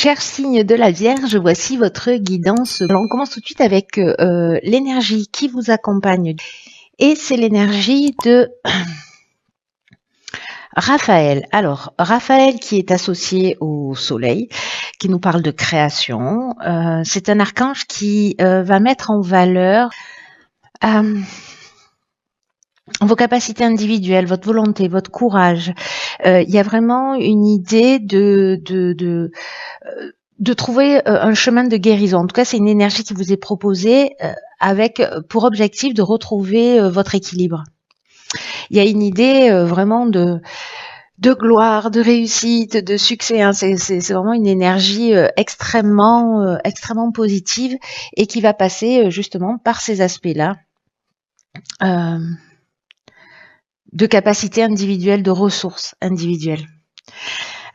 Cher signe de la Vierge, voici votre guidance. Alors on commence tout de suite avec l'énergie qui vous accompagne. Et c'est l'énergie de Raphaël. Alors, Raphaël qui est associé au soleil, qui nous parle de création. C'est un archange qui va mettre en valeur vos capacités individuelles, votre volonté, votre courage. Il y a vraiment une idée de trouver un chemin de guérison. En tout cas, c'est une énergie qui vous est proposée avec pour objectif de retrouver votre équilibre. Il y a une idée vraiment de gloire, de réussite, de succès. Hein. C'est vraiment une énergie extrêmement positive et qui va passer justement par ces aspects-là de capacité individuelle, de ressources individuelles.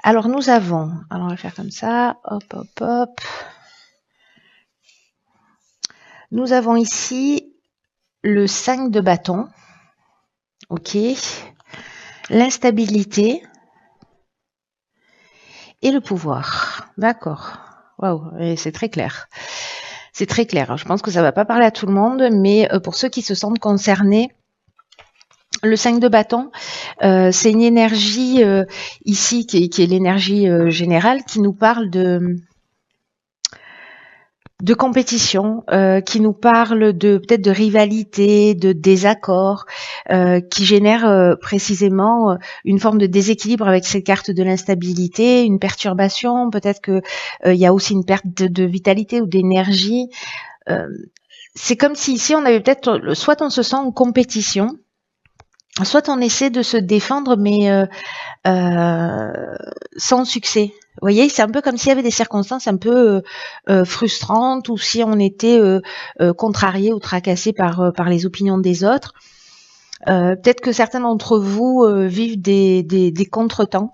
Alors nous avons, alors on va faire comme ça, hop, hop, hop. Nous avons ici le 5 de bâton, ok, l'instabilité et le pouvoir. D'accord. Waouh, c'est très clair. C'est très clair. Je pense que ça va pas parler à tout le monde, mais pour ceux qui se sentent concernés, le 5 de bâton, c'est une énergie ici qui est l'énergie générale qui nous parle de compétition, qui nous parle de peut-être de rivalité, de désaccord, qui génère précisément une forme de déséquilibre avec ces cartes de l'instabilité, une perturbation, peut-être que il y a aussi une perte de vitalité ou d'énergie. C'est comme si ici on avait peut-être, soit on se sent en compétition, soit on essaie de se défendre, mais sans succès. Vous voyez, c'est un peu comme s'il y avait des circonstances un peu frustrantes, ou si on était contrarié ou tracassé par les opinions des autres. Peut-être que certains d'entre vous vivent des contretemps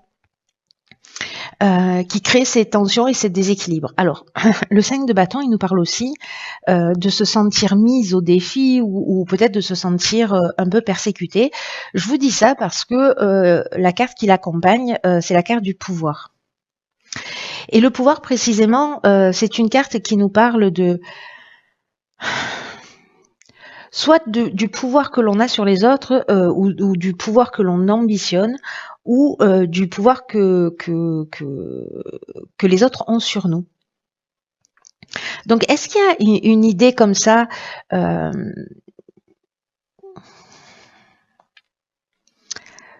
qui créent ces tensions et ces déséquilibres. Alors, le 5 de bâton, il nous parle aussi de se sentir mise au défi ou peut-être de se sentir un peu persécuté. Je vous dis ça parce que la carte qui l'accompagne, c'est la carte du pouvoir. Et le pouvoir, précisément, c'est une carte qui nous parle de soit du pouvoir que l'on a sur les autres ou du pouvoir que l'on ambitionne ou du pouvoir que les autres ont sur nous. Donc, est-ce qu'il y a une idée comme ça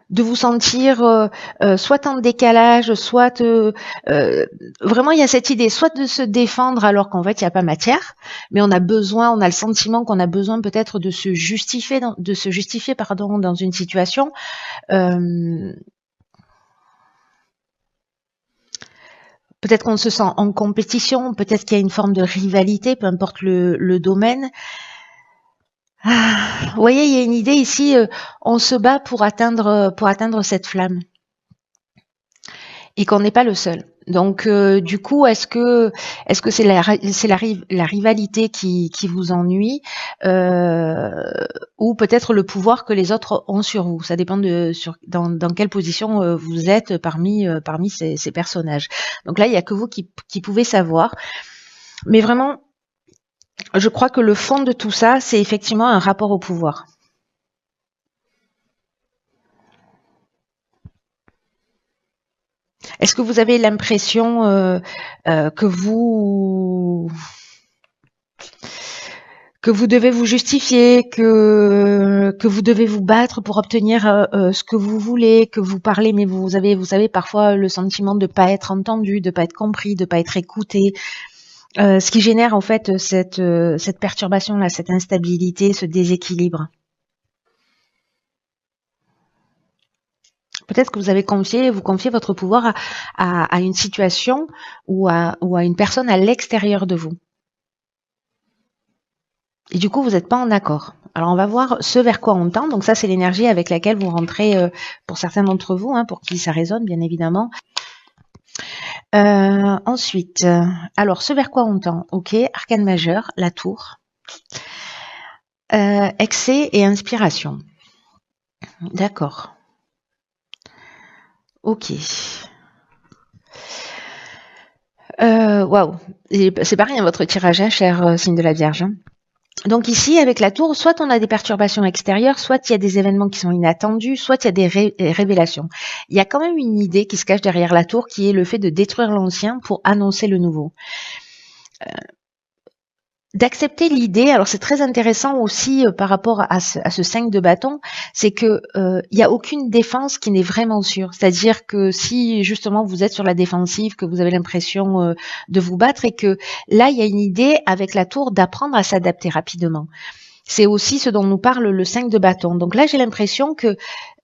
de vous sentir soit en décalage, soit vraiment il y a cette idée soit de se défendre alors qu'en fait il n'y a pas matière, mais on a le sentiment qu'on a besoin peut-être de se justifier dans une situation. Peut-être qu'on se sent en compétition, peut-être qu'il y a une forme de rivalité, peu importe le domaine. Vous voyez, il y a une idée ici, on se bat pour atteindre cette flamme. Et qu'on n'est pas le seul. Donc du coup, est-ce que c'est la rivalité qui vous ennuie ou peut-être le pouvoir que les autres ont sur vous? Ça dépend dans quelle position vous êtes parmi ces personnages. Donc là, il y a que vous qui pouvez savoir. Mais vraiment, je crois que le fond de tout ça, c'est effectivement un rapport au pouvoir. Est-ce que vous avez l'impression que vous devez vous justifier, que vous devez vous battre pour obtenir ce que vous voulez, que vous parlez, mais vous savez parfois le sentiment de pas être entendu, de pas être compris, de pas être écouté, ce qui génère en fait cette perturbation là, cette instabilité, ce déséquilibre. Peut-être que vous confiez votre pouvoir à une situation ou à une personne à l'extérieur de vous. Et du coup, vous n'êtes pas en accord. Alors, on va voir ce vers quoi on tend. Donc ça, c'est l'énergie avec laquelle vous rentrez pour certains d'entre vous, pour qui ça résonne, bien évidemment. Ensuite, alors, ce vers quoi on tend. Ok, arcane majeur, la tour. Excès et inspiration. D'accord. Ok. Waouh, c'est pas rien votre tirage, hein, cher signe de la Vierge. Hein. Donc ici, avec la tour, soit on a des perturbations extérieures, soit il y a des événements qui sont inattendus, soit il y a des révélations. Il y a quand même une idée qui se cache derrière la tour, qui est le fait de détruire l'ancien pour annoncer le nouveau. D'accepter l'idée, alors c'est très intéressant aussi par rapport à ce 5 de bâton, c'est que il n'y a aucune défense qui n'est vraiment sûre. C'est-à-dire que si justement vous êtes sur la défensive, que vous avez l'impression de vous battre et que là il y a une idée avec la tour d'apprendre à s'adapter rapidement. C'est aussi ce dont nous parle le 5 de bâton. Donc là j'ai l'impression que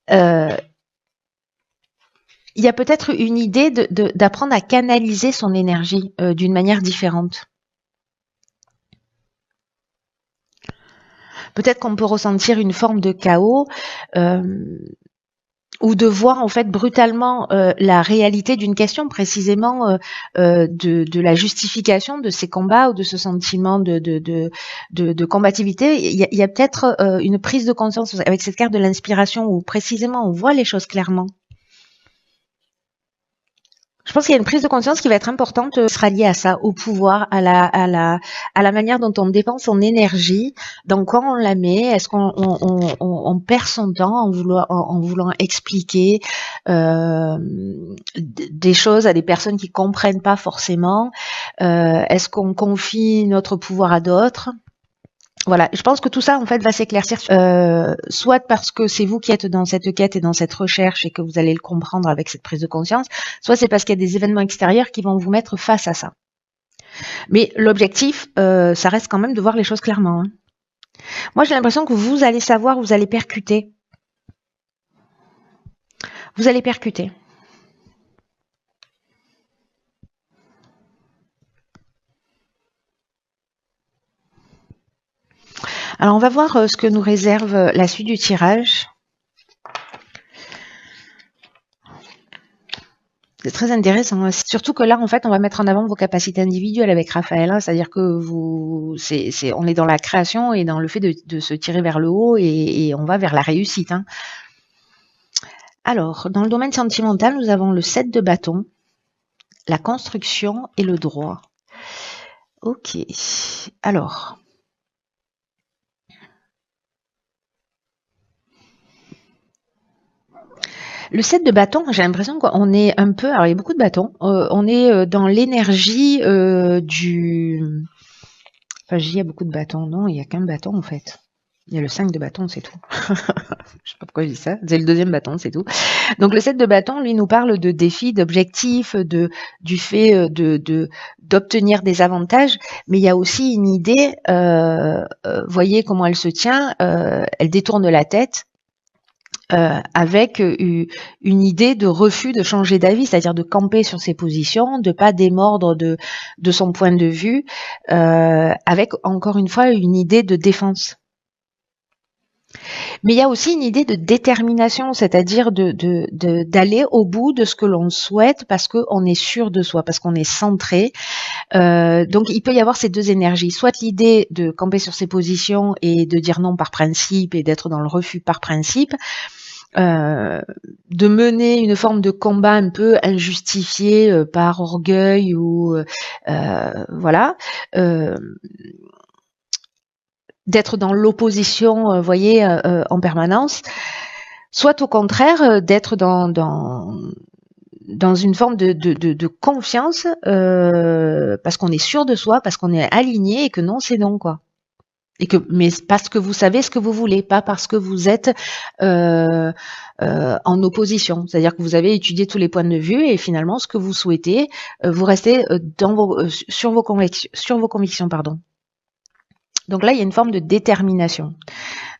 il y a peut-être une idée d'apprendre à canaliser son énergie d'une manière différente. Peut-être qu'on peut ressentir une forme de chaos ou de voir en fait brutalement la réalité d'une question, précisément de la justification de ces combats ou de ce sentiment de combativité. Il y a peut-être une prise de conscience avec cette carte de l'inspiration où précisément on voit les choses clairement. Je pense qu'il y a une prise de conscience qui va être importante, sera liée à ça, au pouvoir, à la manière dont on dépense son énergie, dans quoi on la met, est-ce qu'on perd son temps en voulant expliquer des choses à des personnes qui comprennent pas forcément, est-ce qu'on confie notre pouvoir à d'autres? Voilà, je pense que tout ça en fait va s'éclaircir, soit parce que c'est vous qui êtes dans cette quête et dans cette recherche et que vous allez le comprendre avec cette prise de conscience, soit c'est parce qu'il y a des événements extérieurs qui vont vous mettre face à ça. Mais l'objectif, ça reste quand même de voir les choses clairement. Hein. Moi, j'ai l'impression que vous allez savoir, vous allez percuter. Vous allez percuter. Alors, on va voir ce que nous réserve la suite du tirage. C'est très intéressant. Hein. Surtout que là, en fait, on va mettre en avant vos capacités individuelles avec Raphaël. Hein. C'est-à-dire que on est dans la création et dans le fait de se tirer vers le haut et on va vers la réussite. Hein. Alors, dans le domaine sentimental, nous avons le 7 de bâton, la construction et le droit. Ok. Alors. Le 7 de bâton, j'ai l'impression qu'on est un peu... Alors, il y a beaucoup de bâtons. On est dans l'énergie du... Enfin, il y a beaucoup de bâtons. Non, il n'y a qu'un bâton, en fait. Il y a le 5 de bâton, c'est tout. Je sais pas pourquoi je dis ça. C'est le deuxième bâton, c'est tout. Donc, le 7 de bâton, lui, nous parle de défis, d'objectifs, du fait d'obtenir des avantages. Mais il y a aussi une idée, voyez comment elle se tient, elle détourne la tête. Avec une idée de refus de changer d'avis, c'est-à-dire de camper sur ses positions, de pas démordre de son point de vue, avec encore une fois une idée de défense. Mais il y a aussi une idée de détermination, c'est-à-dire d'aller au bout de ce que l'on souhaite parce qu'on est sûr de soi, parce qu'on est centré. Donc il peut y avoir ces deux énergies, soit l'idée de camper sur ses positions et de dire non par principe et d'être dans le refus par principe, de mener une forme de combat un peu injustifié par orgueil ou voilà, d'être dans l'opposition, voyez, en permanence, soit au contraire d'être dans une forme de confiance parce qu'on est sûr de soi, parce qu'on est aligné et que non c'est non quoi. Mais parce que vous savez ce que vous voulez, pas parce que vous êtes en opposition. C'est-à-dire que vous avez étudié tous les points de vue et finalement, ce que vous souhaitez, vous restez sur vos convictions, pardon. Donc là, il y a une forme de détermination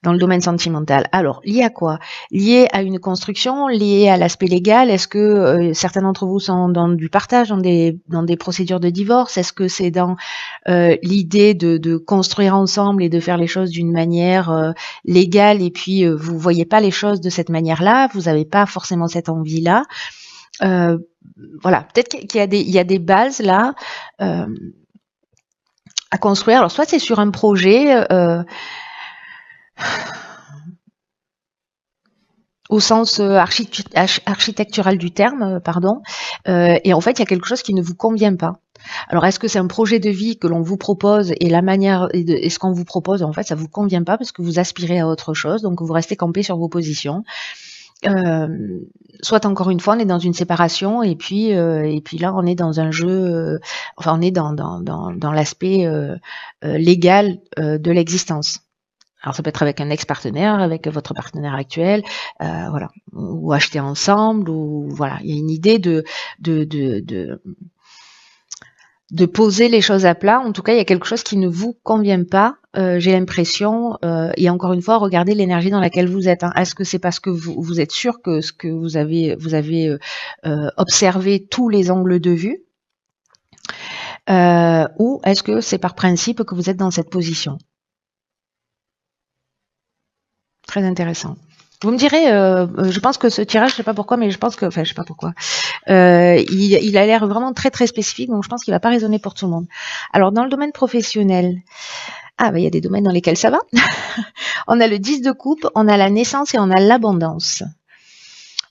dans le domaine sentimental. Alors, lié à quoi? Lié à une construction, lié à l'aspect légal. Est-ce que certains d'entre vous sont dans du partage, dans des procédures de divorce? Est-ce que c'est dans l'idée de construire ensemble et de faire les choses d'une manière légale et puis vous voyez pas les choses de cette manière-là, vous n'avez pas forcément cette envie-là. Voilà, peut-être qu'il y a des bases là à construire. Alors, soit c'est sur un projet au sens architectural du terme, pardon, et en fait, il y a quelque chose qui ne vous convient pas. Alors, est-ce que c'est un projet de vie que l'on vous propose et la manière et ce qu'on vous propose, en fait, ça vous convient pas parce que vous aspirez à autre chose, donc vous restez campé sur vos positions. Soit encore une fois, on est dans une séparation et puis là, on est dans un jeu, enfin, on est dans l'aspect légal de l'existence. Alors ça peut être avec un ex-partenaire, avec votre partenaire actuel, voilà, ou acheter ensemble, ou voilà, il y a une idée de poser les choses à plat. En tout cas, il y a quelque chose qui ne vous convient pas, j'ai l'impression, et encore une fois, regardez l'énergie dans laquelle vous êtes. Hein. Est-ce que c'est parce que vous êtes sûr que ce que vous avez observé tous les angles de vue, ou est-ce que c'est par principe que vous êtes dans cette position? Très intéressant. Vous me direz, je pense que ce tirage, je sais pas pourquoi, mais je pense que, enfin, je sais pas pourquoi, il a l'air vraiment très très spécifique, donc je pense qu'il va pas résonner pour tout le monde. Alors, dans le domaine professionnel, il y a des domaines dans lesquels ça va. On a le 10 de coupe, on a la naissance et on a l'abondance.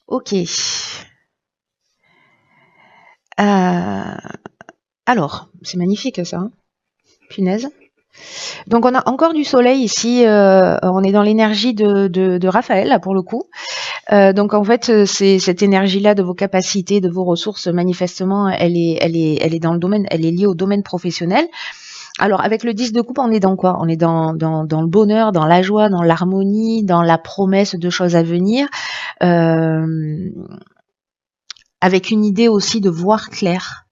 Ok. Alors, c'est magnifique ça. Hein, punaise. Donc on a encore du soleil ici, on est dans l'énergie de Raphaël là pour le coup. Donc en fait c'est cette énergie-là de vos capacités, de vos ressources, manifestement elle est dans le domaine, elle est liée au domaine professionnel. Alors avec le 10 de coupe, on est dans quoi? On est dans le bonheur, dans la joie, dans l'harmonie, dans la promesse de choses à venir, avec une idée aussi de voir clair.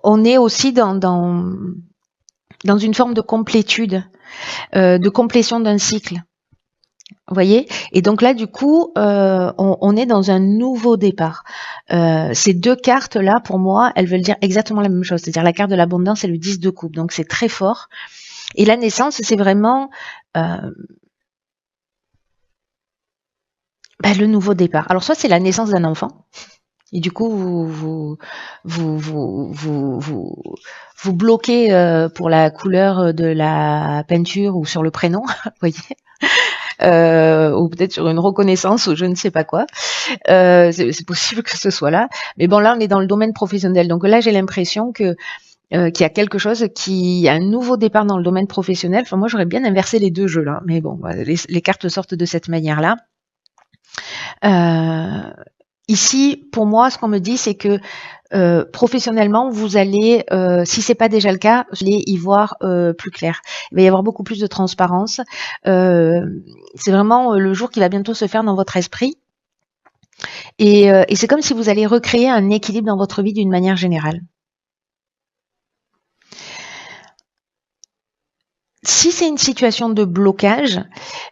On est aussi dans une forme de complétude, de complétion d'un cycle. Vous voyez? Et donc là, du coup, on est dans un nouveau départ. Ces deux cartes-là, pour moi, elles veulent dire exactement la même chose. C'est-à-dire la carte de l'abondance et le 10 de coupe. Donc c'est très fort. Et la naissance, c'est vraiment le nouveau départ. Alors soit c'est la naissance d'un enfant. Et du coup, vous bloquez pour la couleur de la peinture ou sur le prénom, vous voyez, ou peut-être sur une reconnaissance ou je ne sais pas quoi. C'est possible que ce soit là. Mais bon, là, on est dans le domaine professionnel. Donc là, j'ai l'impression que qu'il y a quelque chose qui a un nouveau départ dans le domaine professionnel. Enfin, moi, j'aurais bien inversé les deux jeux là. Mais bon, les cartes sortent de cette manière-là. Ici, pour moi, ce qu'on me dit, c'est que professionnellement, vous allez, si c'est pas déjà le cas, vous allez y voir plus clair. Il va y avoir beaucoup plus de transparence. C'est vraiment le jour qui va bientôt se faire dans votre esprit. Et c'est comme si vous allez recréer un équilibre dans votre vie d'une manière générale. Si c'est une situation de blocage,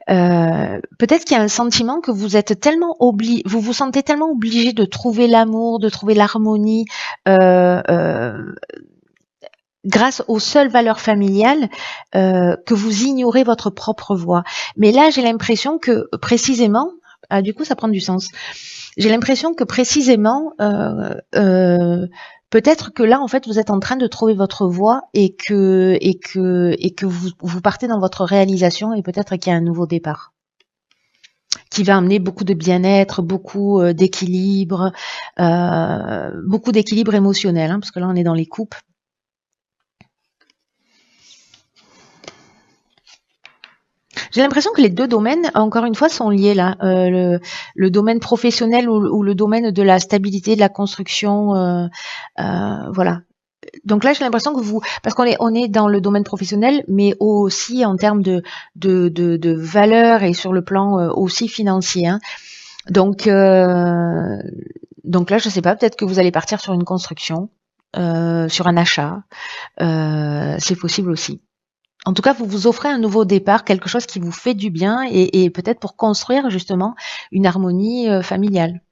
peut-être qu'il y a un sentiment que vous êtes tellement vous vous sentez tellement obligé de trouver l'amour, de trouver l'harmonie, grâce aux seules valeurs familiales, que vous ignorez votre propre voix. Mais là, j'ai l'impression que précisément, du coup, ça prend du sens. J'ai l'impression que précisément, peut-être que là, en fait, vous êtes en train de trouver votre voie et que vous partez dans votre réalisation et peut-être qu'il y a un nouveau départ qui va amener beaucoup de bien-être, beaucoup d'équilibre, émotionnel, hein, parce que là, on est dans les coupes. J'ai l'impression que les deux domaines, encore une fois, sont liés là. Le domaine professionnel ou le domaine de la stabilité, de la construction, voilà. Donc là, j'ai l'impression que parce qu'on est dans le domaine professionnel, mais aussi en termes de valeur et sur le plan aussi financier. Hein. Donc là, je sais pas, peut-être que vous allez partir sur une construction, sur un achat, c'est possible aussi. En tout cas, vous vous offrez un nouveau départ, quelque chose qui vous fait du bien et peut-être pour construire justement une harmonie familiale.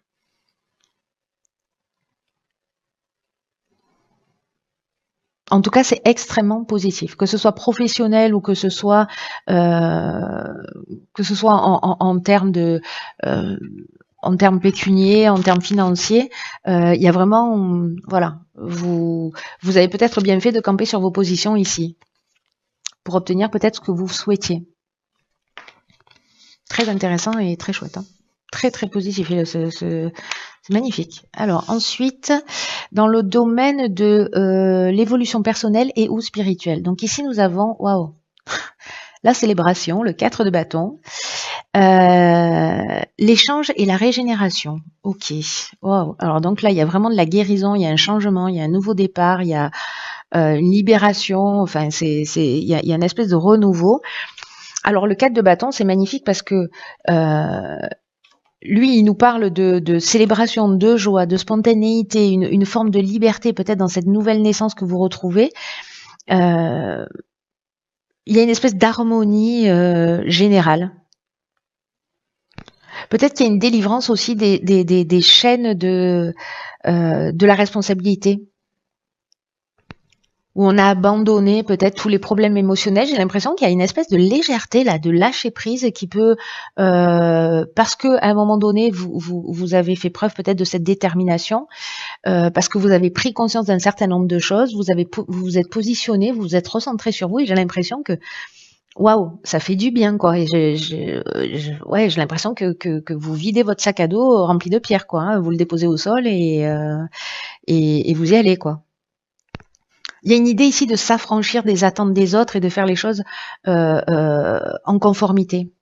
En tout cas, c'est extrêmement positif, que ce soit professionnel ou que ce soit en termes en termes pécuniers, en termes financiers, il y a vraiment, voilà, vous avez peut-être bien fait de camper sur vos positions ici pour obtenir peut-être ce que vous souhaitiez. Très intéressant et très chouette. Hein. Très, très positif. C'est magnifique. Alors ensuite, dans le domaine de l'évolution personnelle et ou spirituelle. Donc ici, nous avons, waouh, la célébration, le 4 de bâton, l'échange et la régénération. Ok. Waouh. Alors donc là, il y a vraiment de la guérison, il y a un changement, il y a un nouveau départ, il y a une libération. Enfin, il y a une espèce de renouveau. Alors le 4 de bâton, c'est magnifique parce que lui, il nous parle de célébration, de joie, de spontanéité, une forme de liberté peut-être dans cette nouvelle naissance que vous retrouvez. Il y a une espèce d'harmonie générale. Peut-être qu'il y a une délivrance aussi des chaînes de la responsabilité, où on a abandonné peut-être tous les problèmes émotionnels. J'ai l'impression qu'il y a une espèce de légèreté là, de lâcher prise qui peut, parce que à un moment donné vous avez fait preuve peut-être de cette détermination, parce que vous avez pris conscience d'un certain nombre de choses, vous vous êtes positionné, vous vous êtes recentré sur vous, et j'ai l'impression que waouh, ça fait du bien quoi. Et ouais, j'ai l'impression que vous videz votre sac à dos rempli de pierres quoi. Hein. Vous le déposez au sol et vous y allez quoi. Il y a une idée ici de s'affranchir des attentes des autres et de faire les choses en conformité.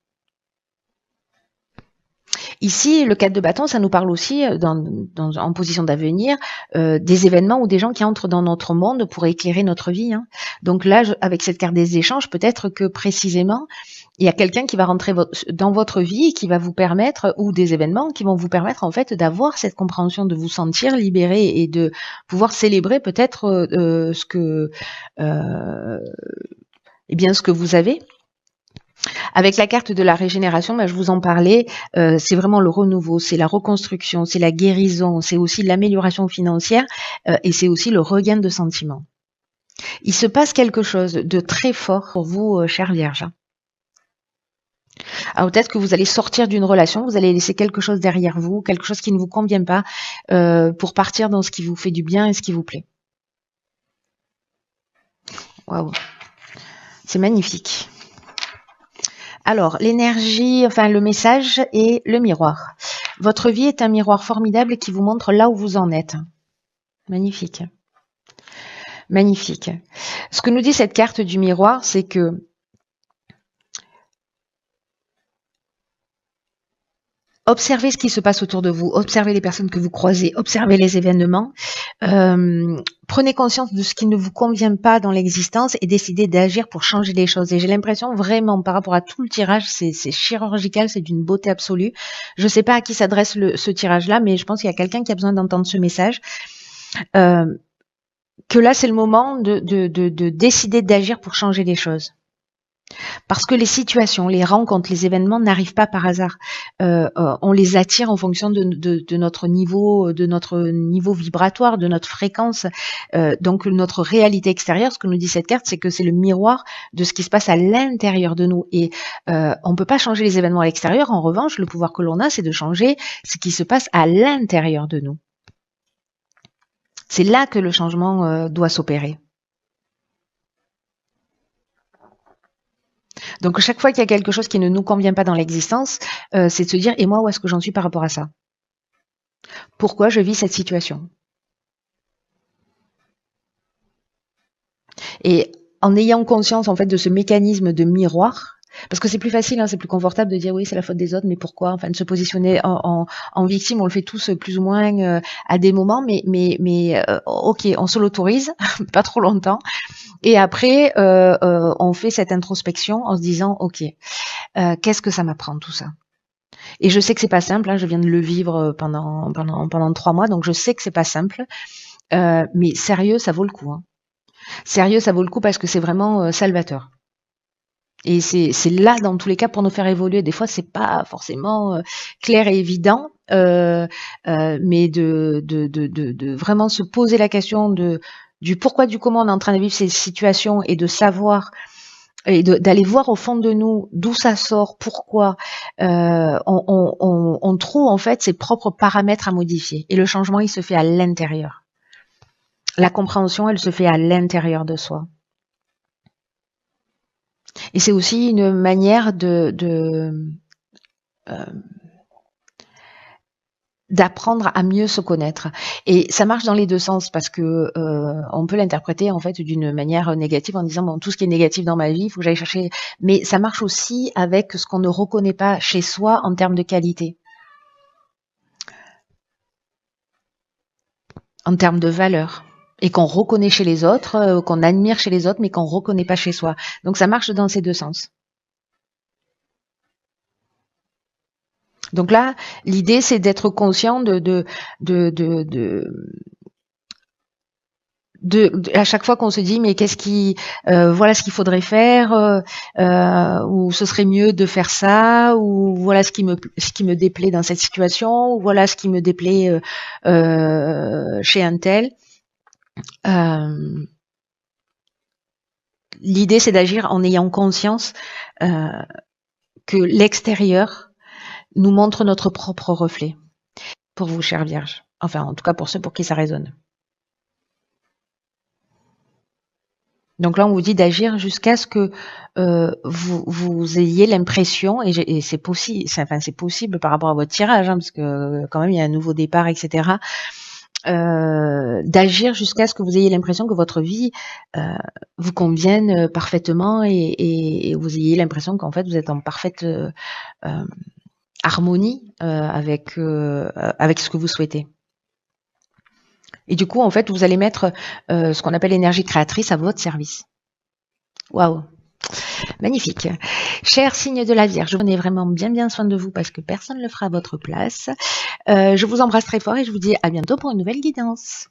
Ici, le 4 de bâton, ça nous parle aussi, en position d'avenir, des événements ou des gens qui entrent dans notre monde pour éclairer notre vie. Hein. Donc là, avec cette carte des échanges, peut-être que précisément, il y a quelqu'un qui va rentrer dans votre vie et qui va vous permettre, ou des événements qui vont vous permettre en fait d'avoir cette compréhension, de vous sentir libéré et de pouvoir célébrer peut-être ce que vous avez. Avec la carte de la régénération, je vous en parlais, c'est vraiment le renouveau, c'est la reconstruction, c'est la guérison, c'est aussi l'amélioration financière et c'est aussi le regain de sentiments. Il se passe quelque chose de très fort pour vous, chère Vierge. Alors peut-être que vous allez sortir d'une relation, vous allez laisser quelque chose derrière vous, quelque chose qui ne vous convient pas, pour partir dans ce qui vous fait du bien et ce qui vous plaît. Waouh, c'est magnifique. Alors, l'énergie, enfin le message et le miroir. Votre vie est un miroir formidable qui vous montre là où vous en êtes. Magnifique. Magnifique. Ce que nous dit cette carte du miroir, c'est que observez ce qui se passe autour de vous, observez les personnes que vous croisez, observez les événements, prenez conscience de ce qui ne vous convient pas dans l'existence et décidez d'agir pour changer les choses. Et j'ai l'impression vraiment, par rapport à tout le tirage, c'est chirurgical, c'est d'une beauté absolue. Je ne sais pas à qui s'adresse ce tirage-là, mais je pense qu'il y a quelqu'un qui a besoin d'entendre ce message. Que là, c'est le moment de décider d'agir pour changer les choses. Parce que les situations, les rencontres, les événements n'arrivent pas par hasard. On les attire en fonction de notre niveau vibratoire, de notre fréquence. Donc notre réalité extérieure, ce que nous dit cette carte, c'est que c'est le miroir de ce qui se passe à l'intérieur de nous. Et on peut pas changer les événements à l'extérieur. En revanche, le pouvoir que l'on a, c'est de changer ce qui se passe à l'intérieur de nous. C'est là que le changement doit s'opérer. Donc chaque fois qu'il y a quelque chose qui ne nous convient pas dans l'existence, c'est de se dire, et moi, où est-ce que j'en suis par rapport à ça? Pourquoi je vis cette situation? Et en ayant conscience en fait de ce mécanisme de miroir, parce que c'est plus facile, hein, c'est plus confortable de dire oui, c'est la faute des autres, mais pourquoi? Enfin, de se positionner en victime, on le fait tous plus ou moins à des moments, mais ok, on se l'autorise, pas trop longtemps, et après on fait cette introspection en se disant ok, qu'est-ce que ça m'apprend tout ça? Et je sais que c'est pas simple, hein, je viens de le vivre pendant 3 mois, donc je sais que c'est pas simple, mais sérieux, ça vaut le coup. Hein. Sérieux, ça vaut le coup parce que c'est vraiment salvateur. Et c'est là, dans tous les cas, pour nous faire évoluer. Des fois, c'est pas forcément clair et évident, mais de vraiment se poser la question du pourquoi, du comment on est en train de vivre ces situations et de savoir et d'aller voir au fond de nous d'où ça sort, pourquoi. On trouve en fait ses propres paramètres à modifier. Et le changement, il se fait à l'intérieur. La compréhension, elle se fait à l'intérieur de soi. Et c'est aussi une manière d'apprendre à mieux se connaître. Et ça marche dans les deux sens parce que on peut l'interpréter en fait d'une manière négative en disant bon, tout ce qui est négatif dans ma vie, il faut que j'aille chercher. Mais ça marche aussi avec ce qu'on ne reconnaît pas chez soi en termes de qualité, en termes de valeur. Et qu'on reconnaît chez les autres, qu'on admire chez les autres, mais qu'on reconnaît pas chez soi. Donc ça marche dans ces deux sens. Donc là, l'idée, c'est d'être conscient à chaque fois qu'on se dit mais qu'est-ce qui voilà ce qu'il faudrait faire ou ce serait mieux de faire ça ou voilà ce qui me déplaît dans cette situation ou voilà ce qui me déplaît chez un tel. L'idée, c'est d'agir en ayant conscience que l'extérieur nous montre notre propre reflet. Pour vous, chère Vierge. Enfin, en tout cas, pour ceux pour qui ça résonne. Donc là, on vous dit d'agir jusqu'à ce que vous ayez l'impression, et c'est possible, c'est possible par rapport à votre tirage, hein, parce que quand même, il y a un nouveau départ, etc. D'agir jusqu'à ce que vous ayez l'impression que votre vie vous convienne parfaitement et vous ayez l'impression qu'en fait, vous êtes en parfaite harmonie avec ce que vous souhaitez. Et du coup, en fait, vous allez mettre ce qu'on appelle l'énergie créatrice à votre service. Waouh! Magnifique. Cher signe de la Vierge, prenez vraiment bien soin de vous parce que personne ne le fera à votre place. Je vous embrasse très fort et je vous dis à bientôt pour une nouvelle guidance.